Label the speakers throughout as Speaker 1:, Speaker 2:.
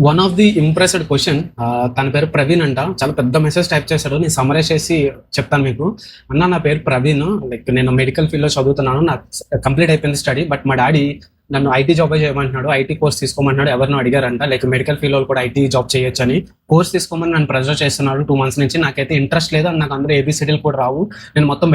Speaker 1: One of the impressed question తన పేరు ప్రవీణ్ అంట. చాలా పెద్ద మెసేజ్ టైప్ చేశాడు. నేను సమరైజ్ చేసి చెప్తాను మీకు. అన్న, నా పేరు ప్రవీణ్, లైక్ నేను మెడికల్ ఫీల్డ్లో చదువుతున్నాను. నాకు కంప్లీట్ అయిపోయింది స్టడీ. బట్ మా డాడీ నన్ను ఐటీ జాబ్ చేయమంటున్నాడు, ఐటీ కోర్స్ తీసుకోమంటున్నాడు. ఎవరినో అడిగారంట, లైక్ మెడికల్ ఫీల్డ్ కూడా ఐటీ జాబ్ చేయొచ్చు అని. కోర్స్ తీసుకోమని నన్ను ప్రెజర్ చేస్తున్నాడు 2 months నుంచి. నాకైతే ఇంట్రెస్ట్ లేదు అండ్ నాకు అందరూ ఏబిసిడీలు కూడా రావు. నేను మొత్తం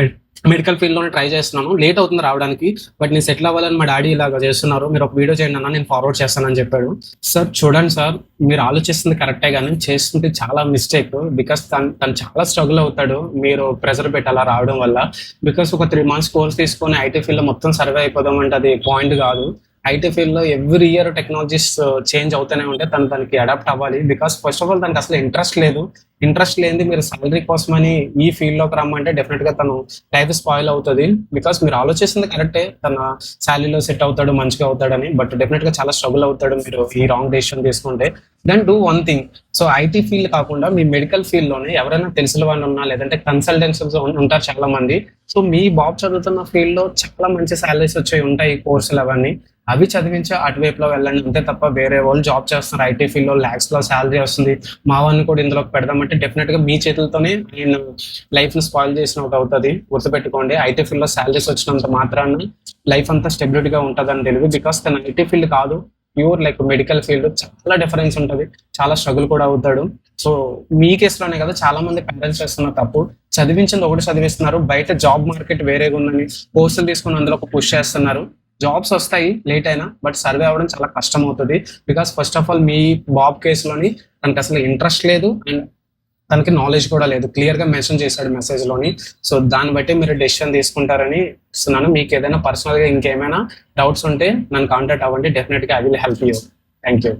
Speaker 1: మెడికల్ ఫీల్డ్లోనే ట్రై చేస్తున్నాను. లేట్ అవుతుంది రావడానికి, బట్ నేను సెటిల్ అవ్వాలని మా డాడీ ఇలాగ చేస్తున్నారు. మీరు ఒక వీడియో చేయండి అన్న, నేను ఫార్వర్డ్ చేస్తానని చెప్పాడు. సార్ చూడండి సార్, మీరు ఆలోచిస్తుంది కరెక్టే కానీ చేస్తుంటే చాలా మిస్టేక్. బికాస్ తను చాలా స్ట్రగుల్ అవుతాడు మీరు ప్రెజర్ పెట్టి అలా రావడం వల్ల. బికాస్ ఒక 3 months కోర్స్ తీసుకొని ఐటీ ఫీల్డ్లో మొత్తం సర్వే అయిపోదాం అంటే అది పాయింట్ కాదు. ఐటీ ఫీల్డ్లో ఎవ్రీ ఇయర్ టెక్నాలజీస్ చేంజ్ అవుతూనే ఉంటే తనకి అడాప్ట్ అవ్వాలి. బికాస్ ఫస్ట్ ఆఫ్ ఆల్ తనకి అసలు ఇంట్రెస్ట్ లేదు. ఇంట్రెస్ట్ లేనిది మీరు సాలరీ కోసమని ఈ ఫీల్డ్లోకి రమ్మంటే డెఫినెట్గా తను లైఫ్ స్పాయిల్ అవుతుంది. బికాస్ మీరు ఆలోచిస్తుంది కరెక్టే, తన శాలరీలో సెట్ అవుతాడు, మంచిగా అవుతాడని. బట్ డెఫినెట్గా చాలా స్ట్రగుల్ అవుతాడు మీరు ఈ రాంగ్ డెసిషన్ తీసుకుంటే. Then do one thing. So IT field కాకుండా మీ మెడికల్ ఫీల్డ్లోనే ఎవరైనా తెలిసిన వాళ్ళు ఉన్నా, లేదంటే కన్సల్టెన్సీస్ ఉంటారు చాలా మంది. సో మీ బాబు చదువుతున్న ఫీల్డ్లో చాలా మంచి శాలరీస్ వచ్చి ఉంటాయి కోర్సులు అవన్నీ. అవి చదివించి అటువైపులో వెళ్ళండి, అంతే తప్ప వేరే వాళ్ళు జాబ్ చేస్తున్నారు ఐటీ ఫీల్డ్లో, ల్యాక్స్లో శాలరీ వస్తుంది, మా వాళ్ళని కూడా ఇందులోకి పెడదామంటే డెఫినెట్గా మీ చేతులతోనే నేను లైఫ్ని స్పాయిల్ చేసినట్టు అవుతుంది. గుర్తుపెట్టుకోండి, ఐటీ ఫీల్డ్లో శాలరీస్ వచ్చినంత మాత్రాన లైఫ్ అంతా స్టెబిలిటీగా ఉంటుందని తెలియదు. బికాస్ తన ఐటీ ఫీల్డ్ కాదు, ప్యూర్ లైక్ మెడికల్ ఫీల్డ్, చాలా డిఫరెన్స్ ఉంటుంది, చాలా స్ట్రగుల్ కూడా అవుతాడు. సో మీ కేసులోనే కదా చాలా మంది పేరెంట్స్ చేస్తున్న తప్పు, చదివించింది ఒకటి చదివిస్తున్నారు, బయట జాబ్ మార్కెట్ వేరేగా ఉందని కోర్సులు తీసుకుని అందులో పుష్ చేస్తున్నారు. జాబ్స్ వస్తాయి లేట్ అయినా, బట్ సర్వే అవ్వడం చాలా కష్టం అవుతుంది. బికాస్ ఫస్ట్ ఆఫ్ ఆల్ మీ బాబ్ కేసులోని తనకి అసలు ఇంట్రెస్ట్ లేదు అండ్ తనకి నాలెడ్జ్ కూడా లేదు, క్లియర్గా మెన్షన్ చేశాడు మెసేజ్లోని. సో దాన్ని బట్టి మీరు డెసిషన్ తీసుకుంటారని ఇస్తున్నాను. మీకు ఏదైనా పర్సనల్గా ఇంకేమైనా డౌట్స్ ఉంటే నన్ను కాంటాక్ట్ అవ్వండి, డెఫినెట్గా I will help you. Thank you.